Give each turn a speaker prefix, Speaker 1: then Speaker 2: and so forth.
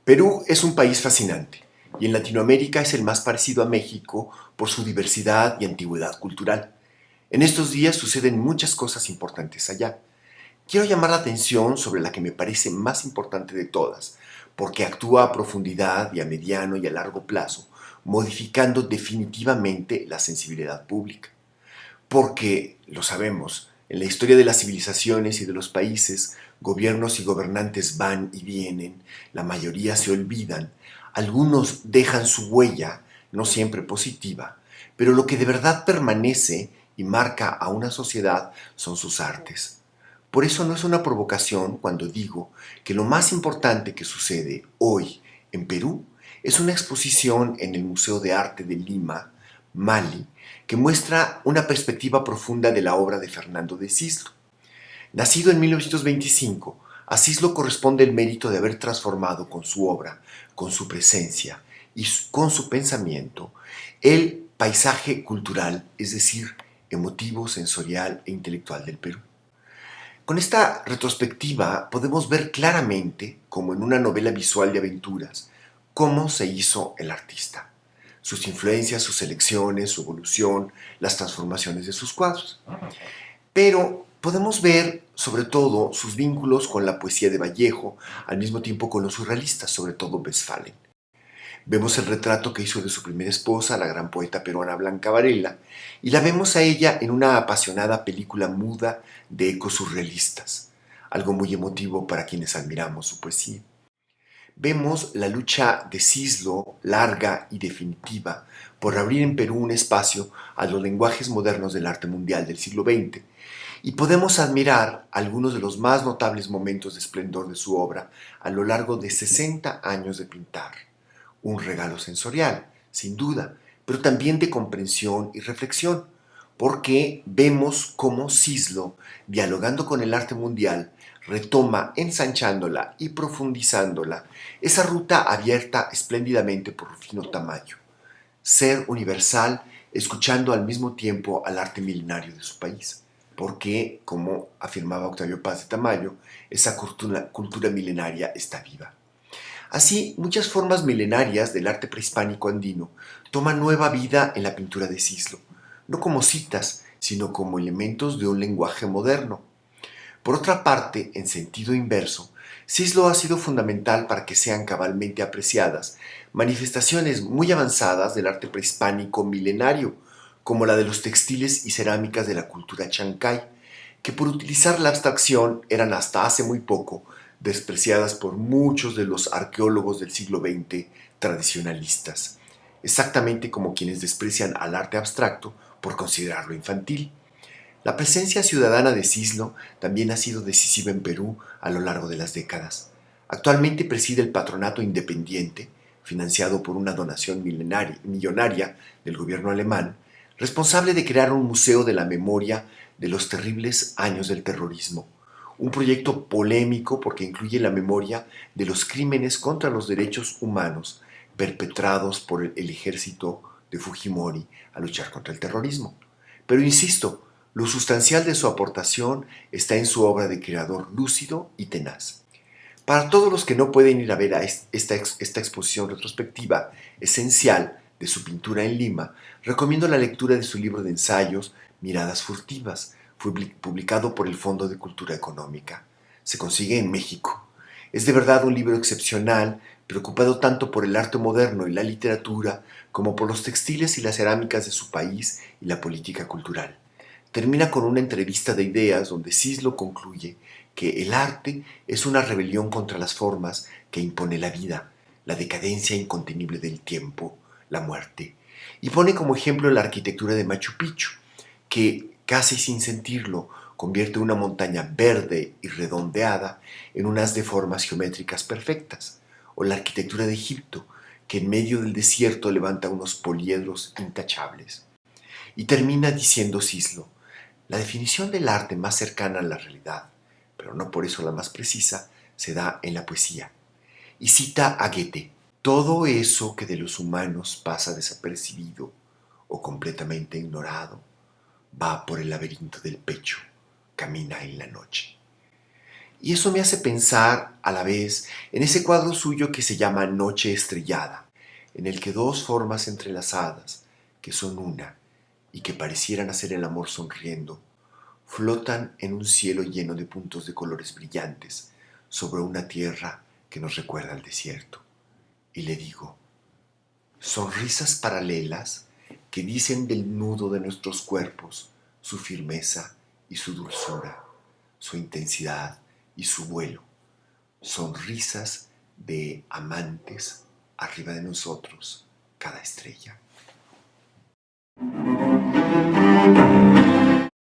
Speaker 1: Perú es un país fascinante y en Latinoamérica es el más parecido a México por su diversidad y antigüedad cultural. En estos días suceden muchas cosas importantes allá. Quiero llamar la atención sobre la que me parece más importante de todas, porque actúa a profundidad y a mediano y a largo plazo, modificando definitivamente la sensibilidad pública. Porque, lo sabemos, en la historia de las civilizaciones y de los países, gobiernos y gobernantes van y vienen, la mayoría se olvidan, algunos dejan su huella, no siempre positiva, pero lo que de verdad permanece y marca a una sociedad son sus artes. Por eso no es una provocación cuando digo que lo más importante que sucede hoy en Perú es una exposición en el Museo de Arte de Lima, Mali, que muestra una perspectiva profunda de la obra de Fernando de Cislo. Nacido en 1925, a Cislo corresponde el mérito de haber transformado con su obra, con su presencia y con su pensamiento el paisaje cultural, es decir, emotivo, sensorial e intelectual del Perú. Con esta retrospectiva podemos ver claramente, como en una novela visual de aventuras, cómo se hizo el artista, sus influencias, sus elecciones, su evolución, las transformaciones de sus cuadros. Pero podemos ver sobre todo sus vínculos con la poesía de Vallejo, al mismo tiempo con los surrealistas, sobre todo Westphalen. Vemos el retrato que hizo de su primera esposa, la gran poeta peruana Blanca Varela, y la vemos a ella en una apasionada película muda de ecos surrealistas, algo muy emotivo para quienes admiramos su poesía. Vemos la lucha de Cislo, larga y definitiva, por abrir en Perú un espacio a los lenguajes modernos del arte mundial del siglo XX, y podemos admirar algunos de los más notables momentos de esplendor de su obra a lo largo de 60 años de pintar. Un regalo sensorial, sin duda, pero también de comprensión y reflexión, porque vemos cómo Cislo, dialogando con el arte mundial, retoma, ensanchándola y profundizándola, esa ruta abierta espléndidamente por Rufino Tamayo. Ser universal, escuchando al mismo tiempo al arte milenario de su país, porque, como afirmaba Octavio Paz de Tamayo, esa cultura milenaria está viva. Así, muchas formas milenarias del arte prehispánico andino toman nueva vida en la pintura de Cislo, no como citas, sino como elementos de un lenguaje moderno. Por otra parte, en sentido inverso, Cislo ha sido fundamental para que sean cabalmente apreciadas manifestaciones muy avanzadas del arte prehispánico milenario, como la de los textiles y cerámicas de la cultura chancay, que por utilizar la abstracción eran hasta hace muy poco despreciadas por muchos de los arqueólogos del siglo XX tradicionalistas, exactamente como quienes desprecian al arte abstracto por considerarlo infantil. La presencia ciudadana de Cislo también ha sido decisiva en Perú a lo largo de las décadas. Actualmente preside el Patronato Independiente, financiado por una donación millonaria del gobierno alemán, responsable de crear un museo de la memoria de los terribles años del terrorismo. Un proyecto polémico porque incluye la memoria de los crímenes contra los derechos humanos perpetrados por el ejército de Fujimori al luchar contra el terrorismo. Pero insisto, lo sustancial de su aportación está en su obra de creador lúcido y tenaz. Para todos los que no pueden ir a ver a esta exposición retrospectiva esencial de su pintura en Lima, recomiendo la lectura de su libro de ensayos Miradas Furtivas. Fue publicado por el Fondo de Cultura Económica. Se consigue en México. Es de verdad un libro excepcional, preocupado tanto por el arte moderno y la literatura como por los textiles y las cerámicas de su país y la política cultural. Termina con una entrevista de ideas donde Cislo concluye que el arte es una rebelión contra las formas que impone la vida, la decadencia incontenible del tiempo, la muerte, y pone como ejemplo la arquitectura de Machu Picchu, que, casi sin sentirlo, convierte una montaña verde y redondeada en unas de formas geométricas perfectas, o la arquitectura de Egipto, que en medio del desierto levanta unos poliedros intachables. Y termina diciendo Cislo: la definición del arte más cercana a la realidad, pero no por eso la más precisa, se da en la poesía. Y cita a Goethe: Todo eso que de los humanos pasa desapercibido o completamente ignorado, va por el laberinto del pecho, camina en la noche. Y eso me hace pensar a la vez en ese cuadro suyo que se llama Noche Estrellada, en el que dos formas entrelazadas, que son una y que parecieran hacer el amor sonriendo, flotan en un cielo lleno de puntos de colores brillantes sobre una tierra que nos recuerda al desierto. Y le digo, sonrisas paralelas que dicen del nudo de nuestros cuerpos su firmeza y su dulzura, su intensidad y su vuelo, sonrisas de amantes arriba de nosotros, cada estrella.